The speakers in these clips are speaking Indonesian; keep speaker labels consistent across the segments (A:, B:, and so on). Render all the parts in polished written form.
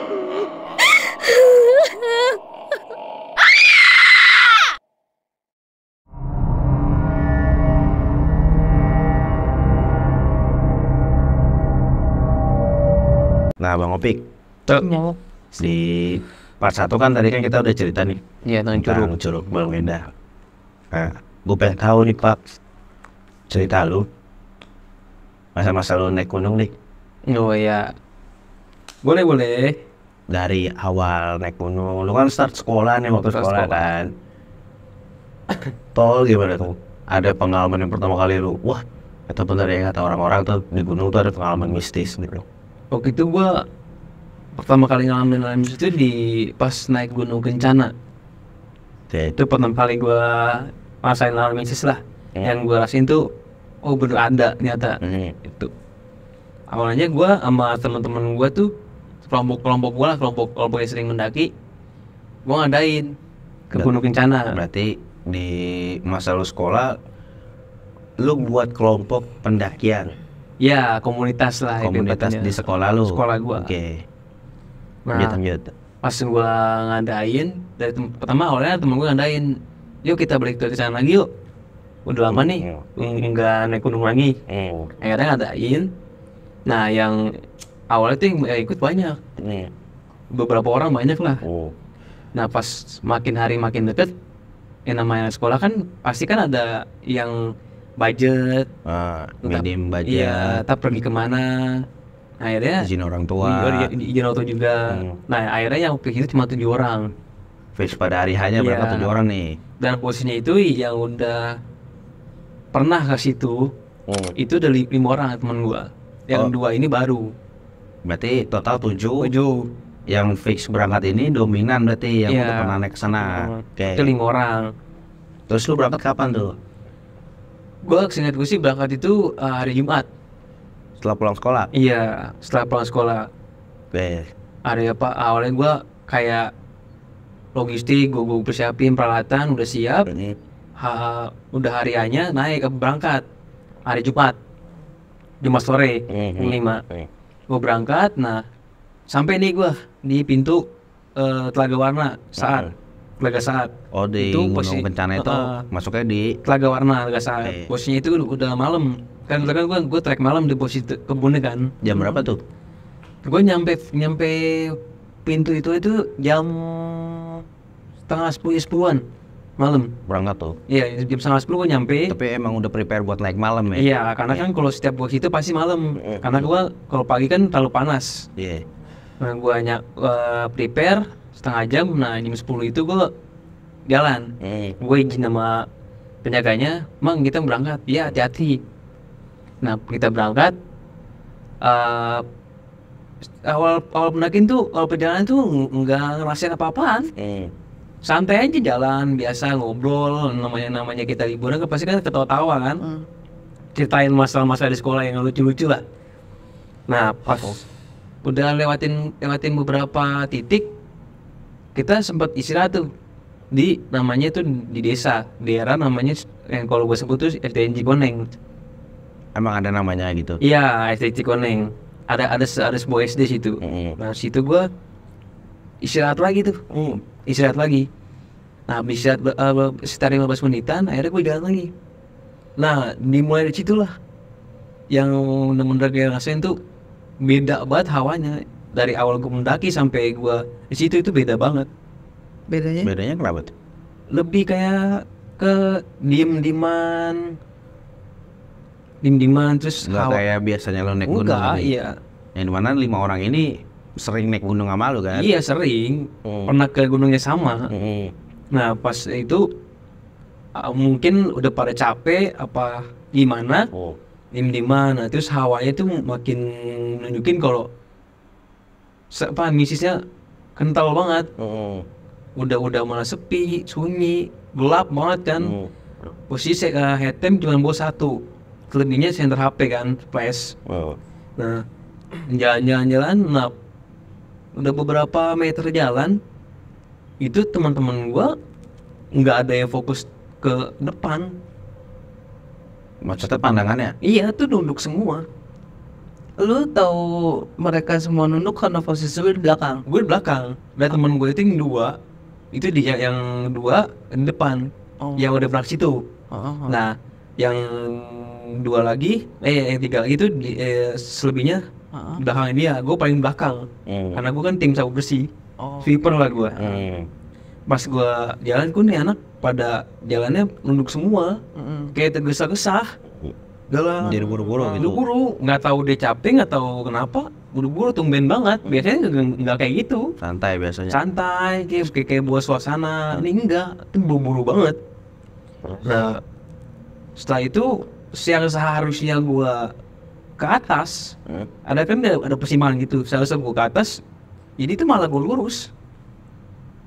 A: Nah, Bang Opik,
B: Tuh.
A: di part 1 kan tadi kan kita udah cerita nih
B: Iya, tentang
A: Curug Bang Wenda. Nah, gue pengen tahu nih Pak, cerita lu masa-masa lu naik gunung nih,
B: Oh ya, boleh.
A: dari awal naik gunung. Lu kan start sekolah nih, waktu
B: Start
A: sekolah
B: sekolah.
A: kan. Tol gimana tuh? Ada pengalaman yang pertama kali lu, wah kata bener ya, kata orang-orang tuh di gunung tuh ada pengalaman mistis gitu.
B: Waktu itu gua pertama kali ngalamin itu di pas naik Gunung Kencana.
A: Oke.
B: Itu pertama kali gua rasain ngalamin mistis lah. Yang gua rasain tuh, oh bener ada ternyata. Itu. Awalnya gua sama teman-teman gua tuh kelompok gua lah, kelompok yang sering mendaki. Gua ngadain ke Gunung Kencana.
A: Berarti di masa lu sekolah, lu buat kelompok pendakian,
B: Ya, komunitas lah.
A: komunitas
B: ibaratnya.
A: di sekolah lu.
B: Sekolah gua.
A: Oke.
B: Nah,
A: Lanjut.
B: pas gua ngadain dari pertama awalnya temen gua ngadain, yuk kita balik ke sana lagi yuk, udah lama nih nggak naik gunung lagi. Akhirnya ngadain. Nah, yang awalnya tuh yang ikut banyak, beberapa orang banyak lah. Nah, pas makin hari makin deket, yang namanya sekolah kan pasti kan ada yang budget,
A: Minim
B: iya,
A: budget,
B: tak pergi kemana. Nah, akhirnya
A: izin orang tua,
B: izin auto juga. Nah, akhirnya yang waktu itu cuma 7 orang.
A: fix pada hari hanya
B: Iya.
A: berapa 7 orang nih.
B: Dan posisinya itu yang udah pernah ke situ itu udah 5 orang teman gua. Yang 2 ini baru.
A: Berarti total 7.
B: 7.
A: Yang fix berangkat ini dominan berarti yang
B: Iya.
A: udah pernah naik ke sana. Oke.
B: Itu 5 orang.
A: Terus lu berangkat kapan tuh?
B: Gua seingat gue sih berangkat itu hari Jumat.
A: Setelah pulang sekolah?
B: Iya, setelah pulang sekolah.
A: Oke.
B: Hari apa? Awalnya gua kayak logistik, gua persiapin peralatan, udah siap. Udah hariannya naik ke berangkat hari Jumat sore jam 5. Gue berangkat, nah sampai nih gue di pintu Telaga Warna Telaga Saat.
A: Oh, di
B: Itu
A: Gunung Kencana itu masuknya di
B: Telaga Warna Telaga Saat. Posisinya itu udah malam. Kan gue trek malam di posisi kebunnya kan.
A: jam berapa tuh?
B: Gue nyampe pintu itu jam setengah 10-an malam.
A: Berangkat tuh.
B: Iya, jam setengah 10 gue nyampe.
A: Tapi emang udah prepare buat naik malam ya?
B: Iya, karena kan kalau setiap gua situ pasti malam. Karena gua kalau pagi kan terlalu panas.
A: Iya.
B: Nah, gua prepare setengah jam. Nah, jam 10 itu gua jalan. Gue izin sama penjaganya, "Mang, kita berangkat." "Iya, hati-hati." Nah, kita berangkat. Awal pendakian tuh, awal perjalanan tuh nggak ngerasain apa-apaan. Santai aja jalan biasa, ngobrol, namanya kita liburan kan pasti kan ketawa-tawa kan. Ceritain masalah-masalah di sekolah yang lucu-lucu lah. Nah, pas udah lewatin beberapa titik, kita sempat istirahat tuh di namanya tuh di desa, daerah namanya yang kalau gue sebut tuh SDN Cikoneng.
A: Emang ada namanya gitu?
B: Iya, SD Cikoneng. Ada sebuah SD situ. Nah, situ gue istirahat lagi tuh. Istirahat lagi. Nah, bisa sekitar 15 menitan, akhirnya gue jalan lagi. Nah, dimulai dari situ lah yang bener-bener gue rasain tuh beda banget hawanya. Dari awal gue mendaki sampai gue di situ itu beda banget.
A: Bedanya kenapa tuh?
B: Lebih kayak ke diem-diman terus
A: Nggak kayak biasanya lo naik gunung
B: enggak,
A: nih.
B: iya.
A: Yang dimana 5 orang ini sering naik gunung sama lo kan?
B: Iya, sering. Pernah ke gunungnya sama. Nah, pas itu mungkin udah pada capek apa gimana, diem-dieman. Nah, terus hawanya tuh makin nunjukin kalau misisnya kental banget. Udah malah sepi, sunyi, gelap banget kan. Posisi headlamp cuma bawa 1, selebihnya senter HP kan, flash. Nah, jalan-jalan, nah udah beberapa meter jalan, itu teman-teman gua nggak ada yang fokus ke depan.
A: Maksudnya pandangannya?
B: Iya, tuh duduk semua.
C: Lu tahu mereka semua nunduk karena posisi lu di belakang.
B: Gue di belakang, dan temen gue itu yang dua, itu dia yang dua di depan, yang udah beraksi tuh. Nah, yang dua lagi, yang tiga lagi itu selebihnya belakang dia. Gue paling belakang, karena gue kan tim sapu bersih, sweeper lah gue. Pas gue jalan, gue nih anak pada jalannya nunduk semua, kayak tergesa-gesa. Galang.
A: Jadi buru-buru gitu.
B: Buru-buru, nggak tahu dia capek, nggak tahu kenapa. Buru-buru, tumben banget. Biasanya nggak kayak gitu.
A: Santai biasanya.
B: Santai, kayak buat suasana. Ini enggak, itu buru-buru banget. Nah, setelah itu yang seharusnya gua ke atas, ada persimpangan gitu. Seharusnya gua ke atas, jadi itu malah gua lurus.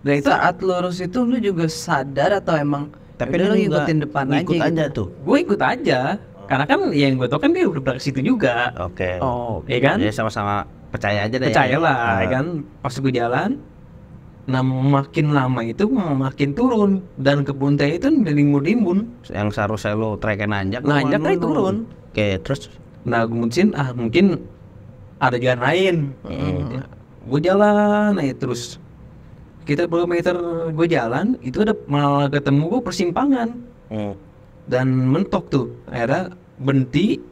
C: Dan itu saat lurus itu lu juga sadar atau emang
A: Tapi
C: udah
A: dia
C: lu
A: juga
C: ngikutin depan
A: ngikut aja
C: gitu?
A: tuh.
B: Gue ikut aja, karena kan yang gue tau kan dia udah ke situ juga.
A: Oke.
B: Iya kan?
A: Jadi sama-sama percaya aja deh.
B: Percayalah, ya kan? Pas gue jalan, nah makin lama itu makin turun, dan kebun teh itu rimbun-rimbun.
A: Yang seharusnya lo treknya nanjak.
B: Nanjak
A: malah
B: kan turun.
A: Oke, terus
B: Nah gue mungkin ada jalan lain. Gue jalan terus. Kita berapa meter gue jalan, itu ada malah ketemu gue persimpangan. Dan mentok tuh, akhirnya berhenti.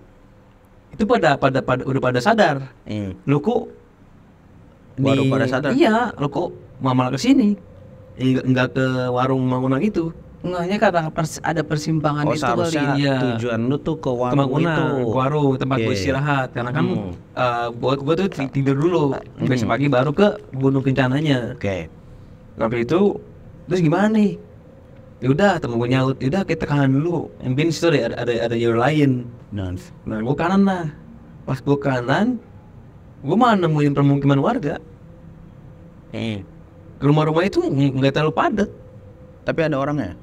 B: Itu udah pada sadar. Lu kok
A: baru pada sadar.
B: Iya, lu kok malah ke sini. Enggak ke warung Mangunang itu.
C: Enggaknya karena ada persimpangan
A: Oh,
C: itu
A: seharusnya
C: kali.
B: Iya.
A: tujuan lu tuh ke
B: Ke
A: warung
B: Mangunang,
A: itu.
B: ke warung tempat gue
A: Oke.
B: istirahat. Karena kan buat gue tuh tidur dulu. Besok pagi baru ke Gunung Kencananya.
A: Oke.
B: Tapi itu terus gimana nih? Ya udah, temen gue nyaut, yaudah kita kanan dulu. Mungkin situ ada jalur lain. Nah gue kanan lah. Pas gue kanan, gue malah nemuin permukiman warga. Rumah-rumah itu nggak terlalu padat,
A: Tapi ada orangnya.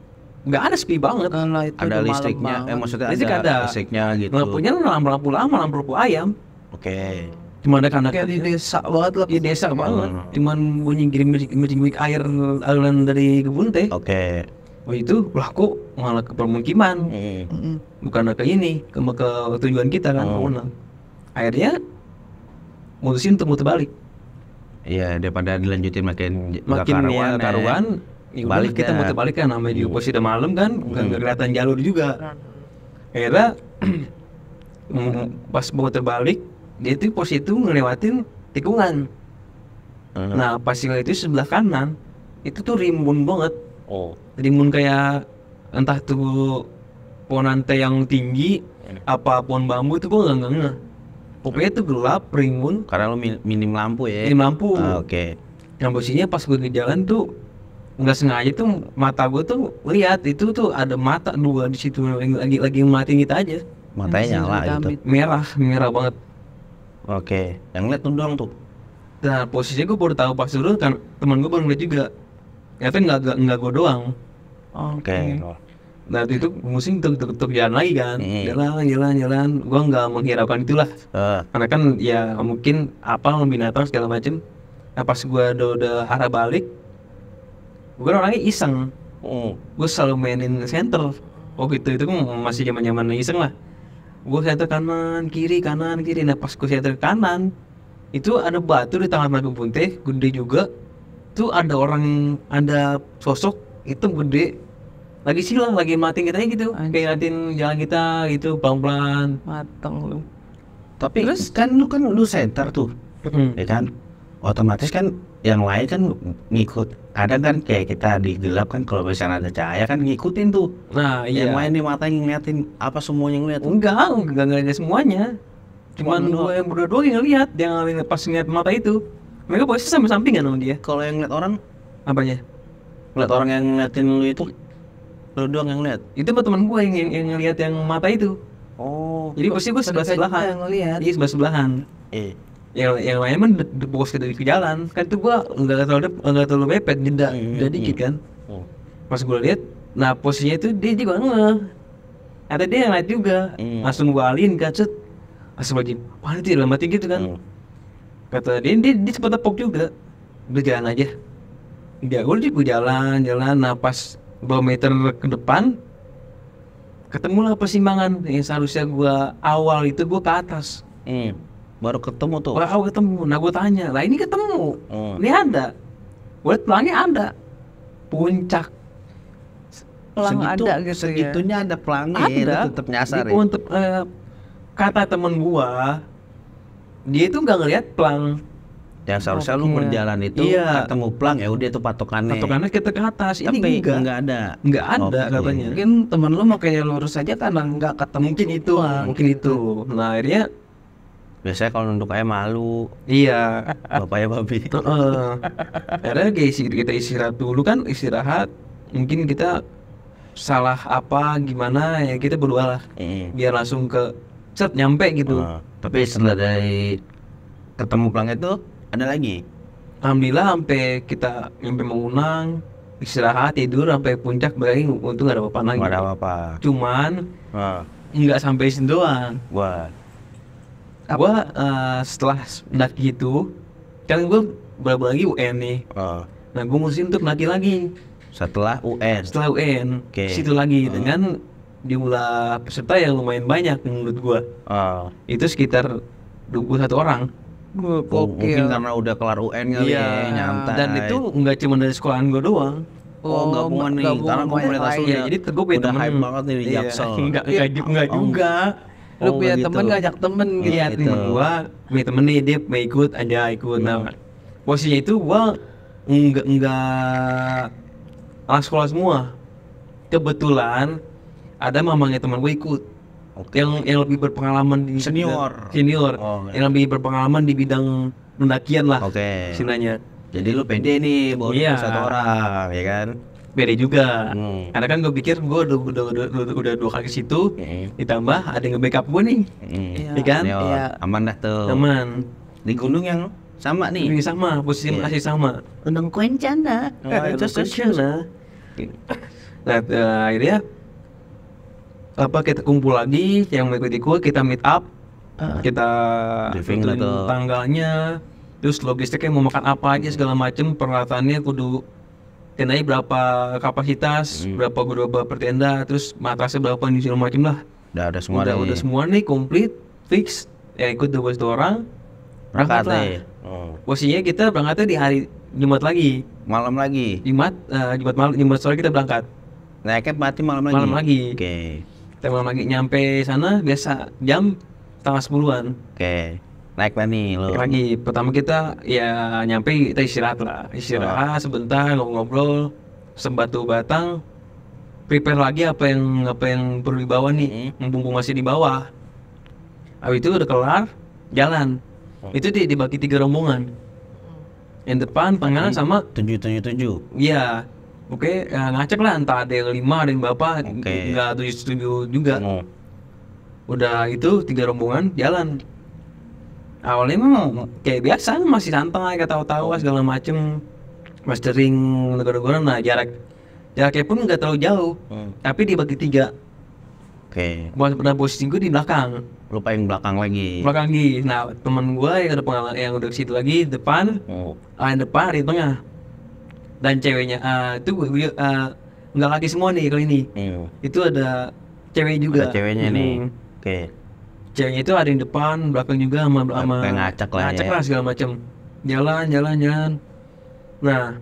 B: nggak ada, sepi banget.
C: Kalau itu
A: Ada
C: udah malam
A: listriknya.
C: banget.
A: Maksudnya
B: Listrik
A: ada
B: ada.
A: listriknya gitu.
B: Lampunya lampu lama, lampu ayam.
A: Oke.
B: Cuma ada kanak
C: Kayak di desa banget lah.
B: di desa banget. Cuman bunyi giring air aliran dari kebun teh.
A: Oke.
B: Oh itu, lah kok malah ke permukiman. Bukan ke ini, ke tujuan kita kan, Mangunang. Akhirnya mutusin untuk muter balik.
A: Iya, daripada dilanjutin makin
B: Makin ya
A: karuan.
B: karuan, ya udah
A: Balik
B: kita
A: dah.
B: muter balik kan, namanya juga posisi udah malam kan, nggak kelihatan jalur juga. Akhirnya pas muter balik, dia tuh posisi itu ngelewatin tikungan. Nah pas itu sebelah kanan, itu tuh rimbun banget. Rimbun kayak entah tuh pohon rantai yang tinggi, apa pohon bambu itu gua nggak ngeh. Pokoknya itu gelap, rimbun,
A: Karena lu minim lampu ya.
B: minim lampu.
A: Oke.
B: Yang posisinya pas gue di jalan tuh nggak sengaja tuh mata gue tuh lihat itu tuh ada mata dua di situ yang lagi ngeliatin kita aja.
A: Matanya nyala gitu.
B: Merah banget.
A: Oke. Yang lihat tuh doang tuh.
B: Nah posisinya gue baru tahu pas dulu kan, teman gue baru ngeliat juga. Ternyata nggak gue doang.
A: Oke.
B: Nah itu musim tuk jalan lagi kan, jalan. Gue nggak menghiraukan itulah, karena kan ya mungkin apa binatang segala macem. Nah pas gue udah arah balik, gue orangnya iseng. Gue selalu mainin center. Oh gitu, itu kan masih zaman iseng lah. Gue center kanan kiri. Nah pas gue center kanan, itu ada batu di tengah kebun teh, gede juga. Tuh ada ada sosok itu gede. Lagi silang, lagi matiin kita gitu. Kayak ngatin jalan kita gitu, pelan-pelan.
C: Mateng lu.
A: Tapi terus kan lu center tuh. Ya kan? Otomatis kan yang lain kan ngikut. Ada kan kayak kita di gelap kan, kalau misalnya ada cahaya kan ngikutin tuh.
B: Nah iya.
A: Yang lain di mata ngeliatin apa semuanya ngeliat.
B: Enggak ngeliat semuanya. Cuman gue yang berdua yang ngeliat, dia pas ngeliat mata itu. Mereka posisi sampai sampingan sama dia.
A: Kalau yang ngeliat orang,
B: Apanya?
A: ngeliat orang yang ngeliatin lu itu, lu doang yang ngeliat.
B: Itu teman gue yang ngeliat yang mata itu.
A: Oh.
B: Jadi posisi gue sebelah-sebelahan.
C: Yang ngeliat.
B: Iya sebelah-sebelahan. Yang lain mah bos ke jalan. Kan tuh gue nggak terlalu mepet, jeda dikit kan. Pas gue lihat, nah posisinya itu dia juga ngeh. Ada dia yang lihat juga. Langsung gue alihin kacet. Astagfirullahaladzim, apaan itu dalam hati gitu kan. Kata dia sempat tepok juga. Udah jalan aja. Gue jalan. Nah pas 2 meter ke depan, ketemulah persimpangan yang seharusnya gue awal itu gue ke atas.
A: Baru ketemu tuh.
B: Baru ketemu. Nah gue tanya, lah ini ketemu, ini ada. Gue liat pelangnya ada, puncak.
C: Pelang ada gitu ya.
A: Segitunya ada pelangnya,
B: Ada.
A: lu tetep nyasar ya.
B: Untuk kata temen gua, dia itu nggak ngelihat pelang.
A: Yang seharusnya lu
C: Oke.
A: berjalan itu
B: Iya.
A: ketemu pelang ya udah itu patokannya.
B: Patokannya kita ke atas, ini
A: Tapi
B: enggak
A: ada.
B: ada
A: Oke.
B: katanya.
C: Mungkin temen lu makanya lurus aja karena nggak ketemu.
B: Mungkin itu, mungkin itu. Nah akhirnya,
A: Biasanya kalau nunduk aja malu,
B: iya.
A: bapaknya babi.
B: Akhirnya kita istirahat dulu kan, istirahat. Mungkin kita salah apa gimana ya kita berdua lah. Biar langsung ke nyampe gitu.
A: Tapi setelah dari ketemu pelang itu ada lagi.
B: Alhamdulillah sampai kita nyampe Mengunang, istirahat tidur sampai puncak balik untung gak ada apa-apa lagi.
A: Nggak ada apa-apa.
B: Cuman
A: Nah,
B: nggak sampai situ doang. Gua setelah mendaki itu kan gue baru lagi UN nih. Nah gue mesti untuk mendaki lagi
A: setelah UN.
B: setelah UN.
A: Oke.
B: Situ lagi dengan jumlah peserta yang lumayan banyak menurut gua. Itu sekitar 21 orang.
A: Mungkin karena udah kelar UN kali ya, nyantai.
B: Dan itu nggak cuma dari sekolahan gua doang.
A: Gabungan nih, karena komunitas lu
B: Iya, jadi gue punya
A: udah
B: temen.
A: hype banget nih di
B: Iya,
A: Jaksel.
B: enggak juga.
C: Lu punya
A: gitu.
C: temen ngajak temen gitu.
B: Iya, temen gua punya temen nih, dia mau ikut aja ikut. Nah, posisinya itu gua enggak anak sekolah semua. Kebetulan ada mamangnya teman gue ikut. Yang lebih berpengalaman di
A: Senior. Oh,
B: yang lebih berpengalaman di bidang pendakian lah.
A: Oke.
B: Istilahnya.
A: Jadi lu pede nih bawa
B: Iya.
A: 21 orang, ya kan?
B: Beda juga.
A: Hmm.
B: Karena kan gue pikir gue udah 2 kali ke situ, ditambah ada yang nge-backup gue nih. Iya kan?
A: Senior.
C: Iya.
A: Aman dah tuh.
B: Aman.
A: Di gunung yang sama nih.
B: Ini sama, posisi
A: Iya.
B: masih sama.
C: Undang Kencana.
B: Terus nah, akhirnya kita kumpul lagi, yang mau ikut kita meet up, kita
A: Briefing lah
B: tentuin
A: tuh.
B: tanggalnya, terus logistiknya mau makan apa aja segala macem, peralatannya kudu tendanya berapa kapasitas, berapa per tenda, terus matrasnya berapa nih segala macem lah.
A: Udah ada semua nih.
B: Udah semua nih komplit, fix, ya ikut 22 orang, berangkat lah. Posisinya kita berangkatnya di hari Jumat lagi.
A: Malam lagi.
B: Jumat sore kita berangkat.
A: Naiknya berarti malam lagi.
B: Malam lagi.
A: Oke.
B: Kita malam lagi nyampe sana biasa jam 9:30-an.
A: Oke. Naik lah nih lu.
B: Lagi pertama kita ya nyampe kita istirahat lah. Istirahat sebentar ngobrol-ngobrol sebatu batang. Prepare lagi apa yang perlu dibawa nih. Mumpung masih di bawah. Habis itu udah kelar jalan. Itu dibagi 3 rombongan. Yang depan, tengah sama
A: 777.
B: iya. Oke, ngacak lah entah ada yang 5, ada yang berapa,
A: Oke.
B: nggak 7 juga. Udah itu 3 rombongan jalan. Awalnya memang kayak biasa, masih santai, ketawa-tawa segala macem, mastering negara-negara. Nah jaraknya pun nggak terlalu jauh, tapi dibagi 3.
A: Oke.
B: Nah posisi gue di belakang,
A: Lu paling belakang lagi.
B: lagi. Nah teman gue yang ada pengalaman, yang udah ke situ lagi depan, yang depan di tengah. Dan ceweknya itu nggak laki semua nih kali ini. Itu ada cewek juga.
A: Ada ceweknya nih. Oke.
B: Ceweknya itu ada yang depan, belakang juga sama
A: Kayak ngacak lah ya.
B: lah segala macam. Jalan. Nah,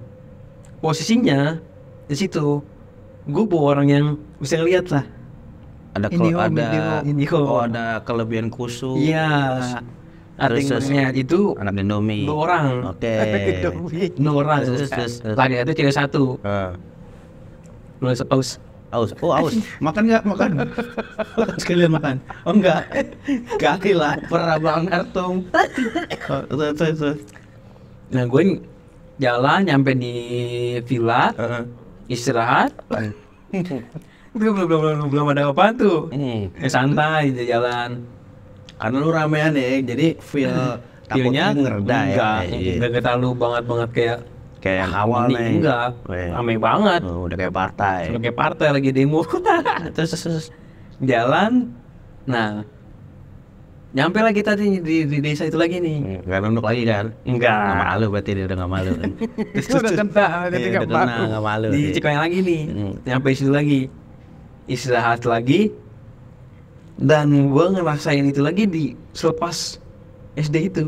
B: posisinya di situ gue bawa orang yang bisa ngeliat lah.
A: Ada
B: Indigo.
A: ada kelebihan khusus.
B: Iya. Artinya itu
A: anak Indomie.
B: 2 orang.
A: Oke.
B: 2 orang.
A: Terus.
B: Lagi ada cewek 1. Mulai aus.
A: Aus. Makan nggak? Makan. Sekalian makan. Oh enggak. Kali lah. Pernah banget tuh. Terus.
B: Nah gue jalan nyampe di villa, istirahat. belum ada apaan tuh. Santai di jalan.
A: Karena lu ramean ya, jadi
B: Feel-nya
A: ngereda ya.
B: Enggak terlalu banget kayak
A: yang awal nih.
B: Enggak. Rame banget.
A: Udah kayak partai.
B: Udah kayak partai lagi demo. terus jalan. Nah, nyampe lah kita di desa itu lagi nih.
A: Gak nunduk lagi kan?
B: Enggak.
A: Nggak malu berarti dia udah gak malu kan?
C: Udah kena, jadi
A: Iya,
C: nggak
A: udah kena,
C: malu.
A: nggak malu.
B: Di Cikoyang lagi nih. Nyampe situ lagi. Istirahat lagi. Dan gue ngerasain itu lagi di selepas SD itu.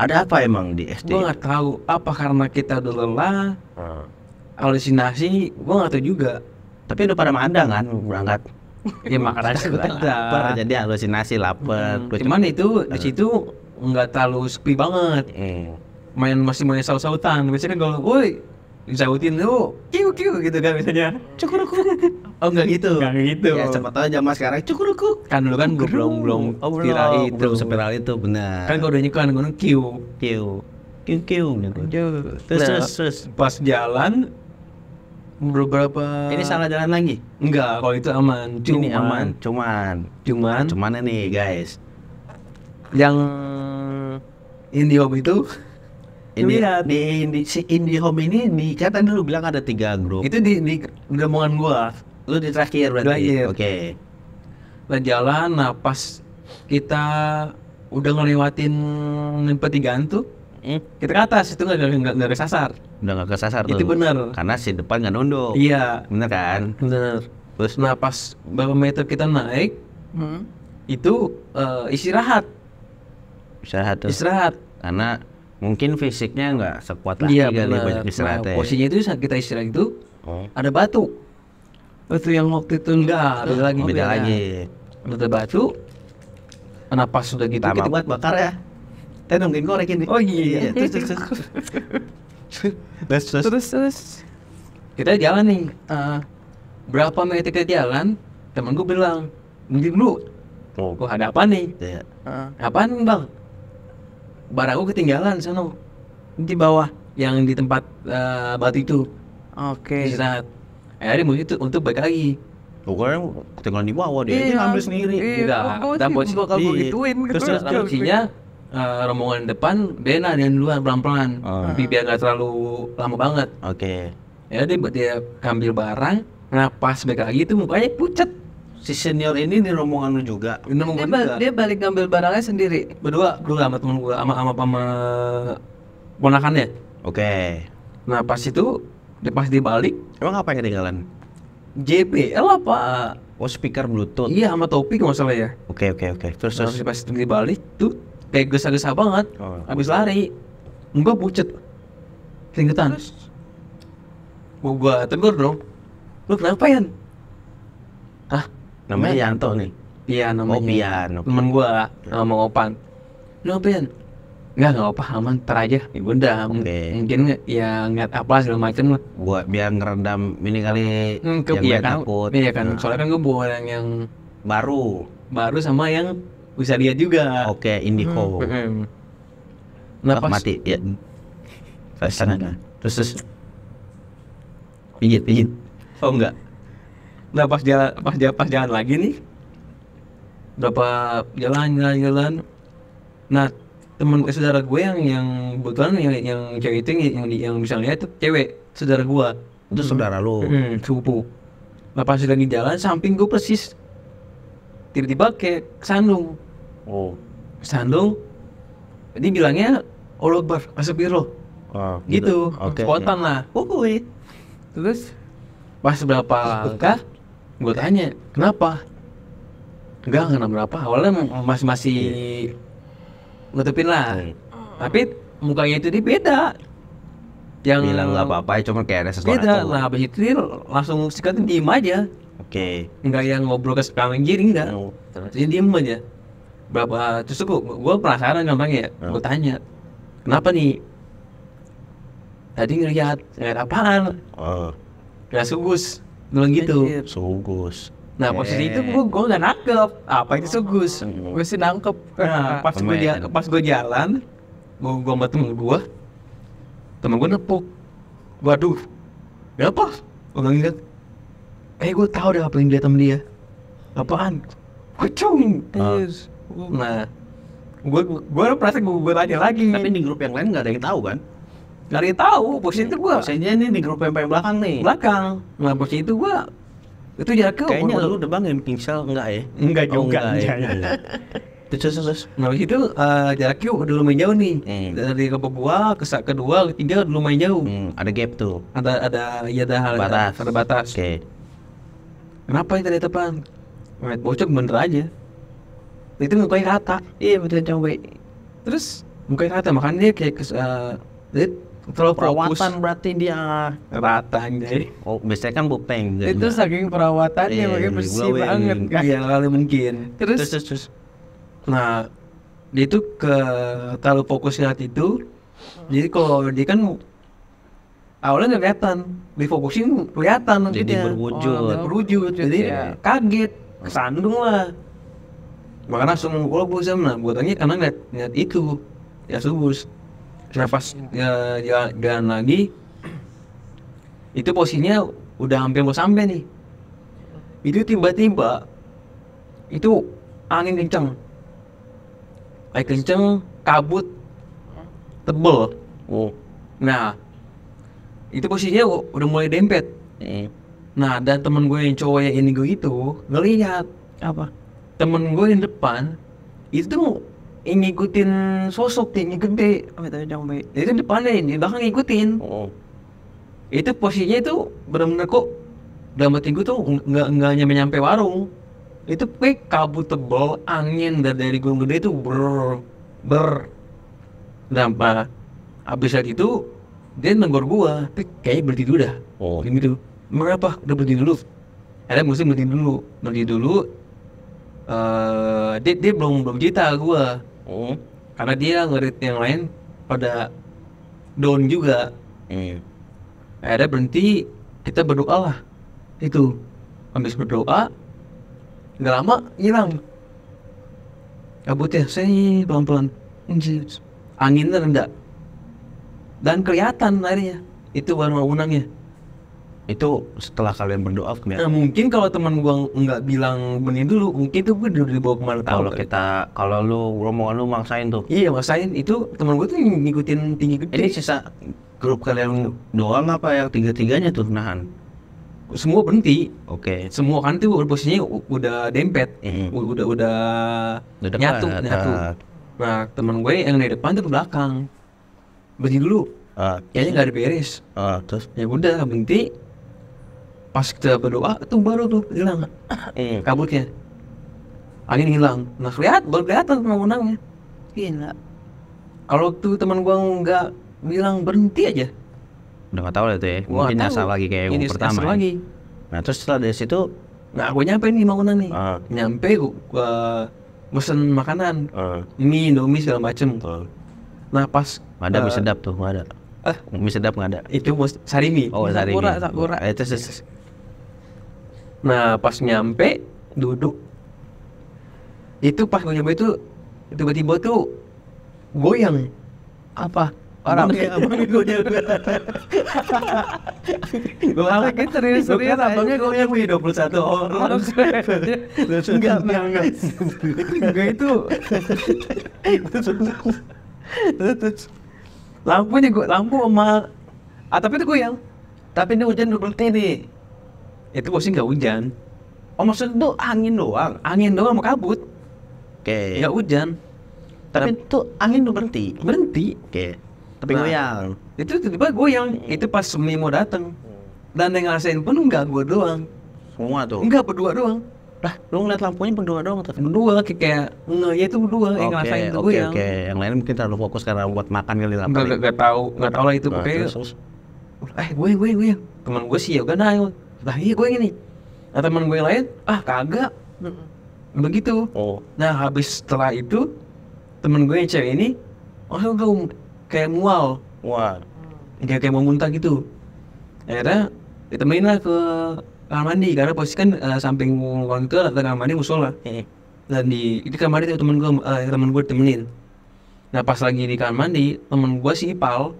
A: Ada apa emang di SD?
B: Gue nggak tahu apa karena kita udah lelah, halusinasi, gue nggak tahu juga.
A: Tapi udah pada mandang kan berangkat.
B: Ya makan aja
A: Lapar, jadi halusinasi lapar.
B: Cuman itu di situ nggak terlalu sepi banget. Masih main saut-sautan. Biasanya kan kalau, woi, disautin lu, kiu gitu kan biasanya.
A: Cukuruku. Oh enggak gitu.
B: Nggak gitu.
A: Ya siapa tahu zaman sekarang cukuruku.
B: Kan dulu kan gue belum viral itu.
A: Belum seviral itu benar.
B: Kan kalau udah nyekan gue kiu.
A: Kiu gitu. Terus.
B: Pas jalan beberapa.
A: Ini salah jalan lagi?
B: Enggak, kalau itu aman.
A: Ini aman. Cuman ini guys.
B: Yang IndiHome itu
A: Ini si IndiHome ini kan dulu bilang ada 3 grup.
B: itu di omongan gua.
A: Lu di terakhir berarti.
B: Terakhir.
A: Oke.
B: Jalan, nah pas kita udah ngelewatin pertigaan tuh, kita ke atas itu nggak kesasar.
A: Udah nggak kesasar tuh.
B: Itu bener.
A: Karena si depan nggak nunduk.
B: Iya.
A: Bener kan?
B: Bener.
A: Terus
B: Nah pas beberapa meter kita naik, itu istirahat. Istirahat.
A: Karena mungkin fisiknya nggak sekuat lagi
B: Iya
A: kali
B: bener.
A: banyak istirahat.
B: Nah, posisinya itu saat kita istirahat itu ada batu. Batu yang waktu itu enggak, beda lagi. Ada batu. Nah pas sudah gitu
A: Lama
B: kita
A: buat bakar ya. Kita nungguin korek ini.
B: Oh iya. Terus kita jalan nih. Berapa meter kita jalan, temen gue bilang, "Mungkin dulu."
A: Oh.
B: Wah ada apa nih?
A: Iya.
B: Apaan bang? Barang gue ketinggalan sana di bawah yang di tempat batu itu.
C: Oke.
B: Di saat akhirnya mau itu untuk balik lagi.
A: Pokoknya ketinggalan di bawah dia.
C: Iya,
A: Dia ngambil sendiri.
B: Enggak. Dan posisi
C: bakal
A: Iya.
C: begituin gitu.
B: Terus posisinya rombongan depan Bena dan luar pelan-pelan. Tapi biar nggak terlalu lama banget.
A: Oke.
B: Ya dia ambil barang. Nah pas balik lagi itu mukanya pucat.
A: Si senior ini di rombongan lu juga.
C: Dia balik ngambil barangnya sendiri.
B: Berdua sama temen gue sama ponakannya.
A: Oke.
B: Nah pas itu pas dia balik
A: Emang apa yang ketinggalan?
B: JBL apa?
A: Oh, speaker Bluetooth.
B: Iya sama topi kalau nggak salah ya.
A: Oke. Terus
B: Nah, pas dia balik tuh kayak gesa-gesa banget. Habis lari enggak pucet. Keringetan. Gua tegur dong. Lu kenapa Yan? Hah?
A: Namanya Yanto nih.
B: Pian namanya.
A: Oh, Pian. Oke.
B: Temen gua sama Opan. Lu apa Yan? Enggak apa aman, ntar aja. Ya udah,
A: Oke.
B: mungkin ya ngeliat apa segala macem lah.
A: Buat biar ngeredam ini kali yang
B: Iya
A: gue
B: kan?
A: takut.
B: Iya kan,
A: Nah,
B: soalnya kan gua bawa yang
A: baru.
B: sama yang bisa lihat juga.
A: Oke, Indico.
B: Nah,
A: Oh, mati ya. Sana. Terus pijit. Oh enggak.
B: Nah pas jalan lagi nih, berapa jalan. Nah temen saudara gue yang kebetulan yang cewek itu yang bisa lihat itu cewek saudara gue.
A: Itu saudara lu.
B: Sepupu. Nah pas lagi jalan samping gue persis, tiba-tiba kayak kesandung.
A: Oh.
B: Kesandung. Jadi bilangnya Allah Akbar, astagfirullah.
A: Oh,
B: Gitu.
A: Oke.
B: Spontan lah. Terus pas berapa langkah gue tanya kenapa? Enggak berapa. Awalnya masih nutupin lah. Tapi mukanya itu dia beda. Yang
A: Bilang nggak apa-apa, cuma kayak ada sesuatu.
B: beda. Nah habis itu dia langsung sikatin diem aja.
A: Oke.
B: Enggak yang ngobrol ke kanan kiri enggak. Jadi diem aja. Berapa terus gue penasaran gampangnya. Gue tanya kenapa nih? Tadi ngeliat apaan?
A: Oh,
B: Gak sugus, bilang gitu.
A: sugus.
B: Nah posisi itu gue nggak nangkep apa itu sugus.
C: Gue sih nangkep.
B: Nah, pas gue jalan, gue sama temen gue nepuk. Waduh, kenapa? Gue ngeliat, gue tahu deh apa yang dilihat sama dia. Apaan? Kucung. Nah, gue perasaan gue tanya lagi.
A: Tapi di grup yang lain nggak ada yang tahu kan?
B: Gak ada yang tahu, posisi itu gue
A: Posisinya ini di grup yang paling belakang nih.
B: belakang. Nah posisi itu gue itu jaraknya
A: Kayaknya lu udah bang yang pingsel enggak ya?
B: Enggak
A: Oh,
B: juga.
A: enggak ya. Terus.
B: Nah itu jaraknya udah lumayan jauh nih. Dari kelompok gua ke kedua, ketiga udah lumayan jauh.
A: Ada gap tuh.
B: Ada
A: Batas.
B: ada batas.
A: Oke.
B: Kenapa yang tadi depan? Ngeliat bocok bener aja. itu mukanya rata.
C: Iya betul coba.
B: Terus mukanya rata, makanya dia kayak dia terlalu fokus.
A: Perawatan berarti dia.
B: Rata jadi.
A: Oh, biasanya kan bopeng.
C: Itu saking perawatannya
A: Iya,
C: makanya bersih
A: glowing.
C: banget kan.
B: Iya kali mungkin.
C: Terus
B: Nah, dia itu terlalu fokus ngeliat itu. Jadi kalau dia kan awalnya nggak kelihatan, difokusin kelihatan
A: Jadi
B: dia.
A: berwujud.
B: Jadi
C: ya.
B: kaget, kesandung lah. Makanya langsung gua sama, gua tanya karena ngeliat itu ya subus. Nah pas jalan lagi, itu posisinya udah hampir mau sampai nih. Itu tiba-tiba itu angin kenceng, kabut tebel. Nah itu posisinya udah mulai dempet. Nah dan temen gue yang cowok yang ini gue itu ngelihat
C: apa?
B: temen gue yang depan itu tuh ngikutin sosok tinggi gede.
C: Apa itu coba?
B: Itu depannya di belakang ngikutin. Itu posisinya itu benar-benar kok dalam hati gue tuh nggak nyampe warung. Itu kayak kabut tebal, angin dari gunung gede itu ber. Nampak. Habis saat itu dia negor gua, tapi kayaknya berhenti dulu dah. Gitu. Mengapa? Udah berhenti dulu. Ada mesti berhenti dulu. Dia belum cerita gua. Karena dia ngerit yang lain pada down juga. Akhirnya berhenti, kita berdoa lah. Itu habis berdoa, nggak lama hilang kabutnya. Saya pelan-pelan, anginnya rendah dan kelihatan airnya. Itu warna unangnya.
A: Itu setelah kalian berdoa
B: Nah,
A: kemudian.
B: mungkin kalau teman gua nggak bilang benih dulu, mungkin tuh gua udah dibawa kemana tahu.
A: Kalau lu rombongan lu maksain tuh.
B: Iya maksain itu teman gua tuh ngikutin tinggi gede.
A: Ini sisa grup kalian doang apa yang tiga-tiganya tuh nahan?
B: Semua berhenti.
A: Oke.
B: Semua kan tuh posisinya udah dempet, udah
A: dekat.
B: nyatu. Nah teman gue yang di depan tuh ke belakang berhenti dulu. Kayaknya nggak ada beres.
A: Terus
B: Ya udah berhenti. Pas kita berdoa itu baru tuh hilang kabutnya, angin hilang. Nah baru kelihatan pemandangannya.
C: Gila.
B: Kalau tuh teman gua nggak bilang berhenti aja,
A: udah nggak tahu lah itu ya.
B: gua
A: Mungkin
B: nggak
A: nyasar
B: tahu.
A: lagi kayak yang
B: Ini
A: pertama.
B: nyasar
A: Ya.
B: lagi.
A: Nah terus setelah dari situ,
B: Nah gua nyampe nih bangunan nih. Nyampe gua pesen makanan, mie, Indomie segala macem. Nah pas
A: nggak ada mie sedap tuh, nggak ada. Mie sedap nggak ada.
B: itu sarimi.
A: Oh sarimi.
C: Sakura.
A: Itu
B: Nah pas nyampe duduk, itu pas gue nyampe itu tiba-tiba tuh goyang.
C: Apa? Orang
B: Abangnya goyang. Gue lagi serius abangnya goyang wih 21 orang. Enggak. Enggak itu. Lampu sama tapi itu goyang.
A: tapi ini hujan udah berhenti nih.
B: Itu posisi nggak hujan.
A: Oh maksud itu angin doang.
B: Angin doang sama kabut.
A: Oke.
B: Nggak hujan.
A: Tapi itu angin udah berhenti. Oke. Tapi
B: Nah.
A: goyang.
B: Itu tiba-tiba goyang. Itu pas Mei mau datang. Dan yang ngerasain pun enggak gua doang.
A: Semua tuh.
B: Enggak berdua doang.
A: Lah, lu ngeliat lampunya berdua doang tapi.
B: Berdua kayak ya itu berdua yang ngerasain itu goyang.
A: Oke. Yang lain mungkin terlalu fokus karena buat makan kali lah.
B: Enggak tahu lah itu
A: Nah,
B: pokoknya.
A: terus.
B: Goyang. Teman gue sih ya udah naik. Lah iya goyang ini. Nah teman gue yang lain, kagak. Begitu. Nah habis setelah itu temen gue yang cewek ini langsung kayak mual. Kayak mau muntah gitu. Akhirnya ditemenin lah ke kamar mandi karena posisi kan samping ruang itu ada kamar mandi musola. Dan di kamar mandi temen gue ditemenin. Nah pas lagi di kamar mandi temen gue si Ipal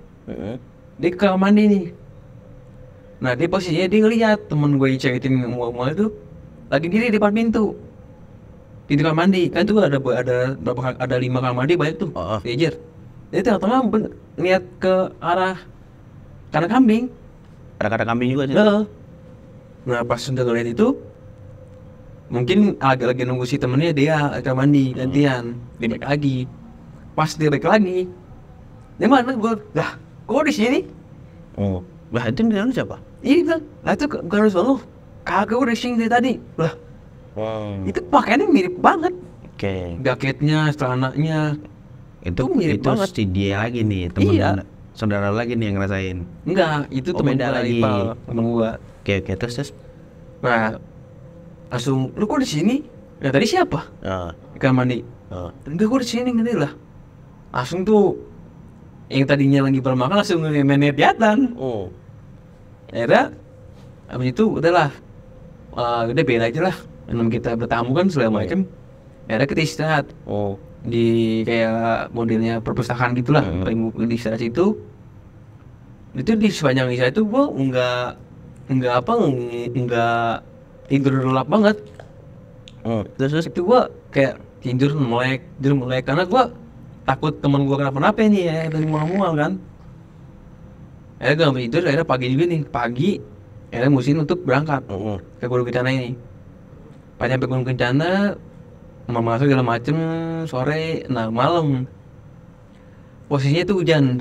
B: dia ke kamar mandi nih. Nah dia posisinya dia ngeliat temen gue yang cewek itu mual itu lagi diri di depan pintu di kamar mandi. Kan tuh ada 5 kamar mandi banyak tuh jejer. Dia tengah-tengah lihat ke arah kandang kambing.
A: Ada kandang kambing juga sih.
B: Nah pas sudah ngeliat itu mungkin lagi nunggu si temennya dia ke kamar mandi gantian. Dia balik lagi. Pas dia balik lagi, dia mana gue? Lah, kok di sini?
A: Lah itu di dalam siapa?
B: Iya kan, lah itu harus lu. Kagak udah sing dari tadi. Lah, itu pakaiannya mirip banget.
A: Oke.
B: jaketnya, celananya.
A: Itu
B: mirip banget.
A: si dia lagi nih, temen
B: Iya.
A: saudara lagi nih yang ngerasain.
B: Enggak, itu
A: Oh,
B: temen
A: beda
B: gua
A: lagi.
B: Ipal, temen gua.
A: Oke, terus.
B: Nah, langsung, lu kok di sini? Ya tadi siapa?
A: Oh,
B: Di kamar mandi.
A: oh.
B: Enggak, gua di sini ngerti lah. Langsung tuh yang tadinya lagi bermakan langsung main liatan.
A: Oh.
B: Akhirnya abis itu udahlah, udah biar aja lah. Namanya kita bertamu kan segala macam. Akhirnya kita istirahat
A: Oh.
B: di kayak modelnya perpustakaan gitulah. Paling di istirahat itu di sepanjang istirahat itu gua nggak tidur lelap banget.
A: Terus.
B: Itu gua kayak tidur melek karena gua takut teman gua kenapa-napa nih ya dari mual-mual kan. Akhirnya gua nggak tidur, akhirnya pagi juga nih, akhirnya musim untuk berangkat ke Gunung Kencana ini. Pas nyampe Gunung Kencana, masuk segala macem, sore, nah malam posisinya tuh hujan,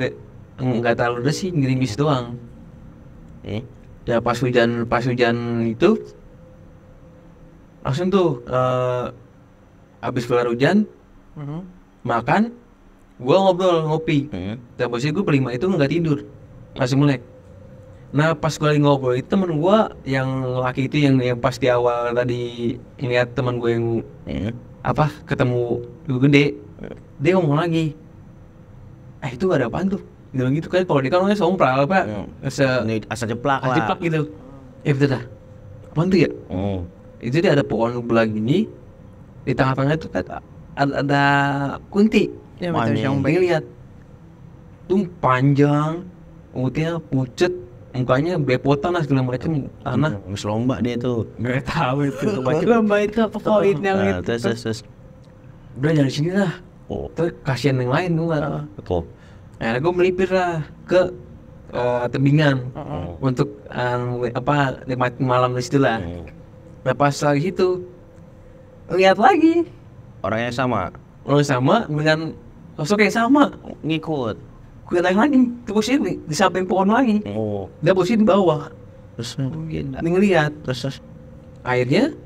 B: nggak terlalu deras sih, gerimis doang. Ya pas hujan itu langsung tuh habis keluar hujan makan, gua ngopi. Dan posisi gua berlima itu nggak tidur, masih melek. Nah pas gua lagi ngobrol itu temen gua yang laki itu yang pas di awal tadi lihat temen gua yang ketemu dulu gede, dia ngomong lagi, itu ada apaan tuh? Dia bilang gitu kan, kalau dia kan orangnya sompral apa,
A: Ini asal jeplak lah.
B: jeplak gitu. Betul dah. Apaan tuh ya? Itu dia ada pohon belah gini, di tengah-tengah itu ada kunti.
C: Ya
A: Wah,
C: betul
A: nih.
C: yang
B: Pengen lihat. Tuh panjang, rambutnya pucet, mukanya bepotan lah segala macam. Tanah.
A: Mas lomba dia tuh.
B: Gak tahu itu.
C: lomba itu apa poin yang
A: Nah,
C: itu?
A: terus.
B: Udah dari sini lah.
A: Oh.
B: Terus kasihan yang lain tuh kan.
A: Betul.
B: Akhirnya gue melipir lah ke tebingan untuk nikmatin malam di situ lah. Nah pas lagi situ lihat lagi
A: Orangnya sama.
B: orang sama dengan sosok yang sama.
A: Ngikut.
B: Gue lihat lagi di posisi di samping pohon lagi.
A: Oh.
B: Dia posisi di bawah.
A: Terus.
B: Ngeliat.
A: Terus.
B: Akhirnya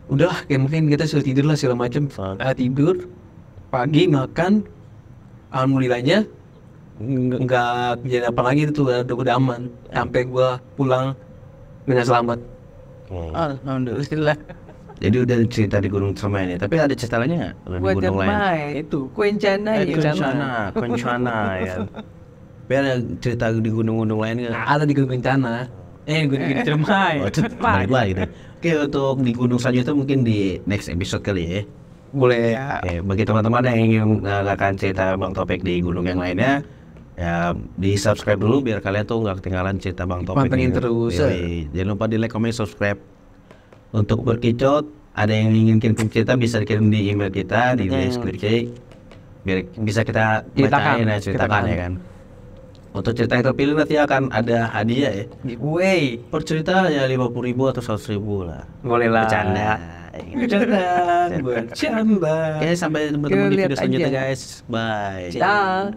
B: udah kayak mungkin kita sudah tidur lah segala macam. Tidur pagi makan, alhamdulillahnya nggak kejadian apa lagi itu udah aman sampai gua pulang dengan selamat.
C: Alhamdulillah.
A: Jadi udah cerita di Gunung Cermai ini, tapi ada cerita lainnya nggak? Di
C: Gua
A: gunung lain.
C: Cermai itu Kencana ya.
A: Kencana ya. Tapi ada cerita di gunung-gunung lain nggak?
B: Ada di Gunung Kencana, Gunung Cermai.
A: Oh, itu balik lagi deh. Oke, untuk di gunung selanjutnya mungkin di next episode kali ya.
B: Boleh ya.
A: Oke, bagi teman-teman yang ingin mendengarkan cerita Bang Topik di gunung yang lainnya, ya di subscribe dulu biar kalian tuh nggak ketinggalan cerita Bang Topik.
B: Pantengin terus.
A: Jangan lupa di like, comment, subscribe. Untuk berkicot, ada yang ingin kirim cerita bisa dikirim di email kita di deskripsi biar bisa kita bacain dan ceritakan ya kan. Untuk cerita yang terpilih nanti akan ada hadiah ya.
B: Giveaway.
A: Per cerita ya 50.000 atau 100.000 lah.
B: Boleh lah.
A: Bercanda.
B: Bercanda.
A: Oke, sampai bertemu di
C: Lihat
A: video selanjutnya
C: aja.
A: guys. Bye.
C: Dah.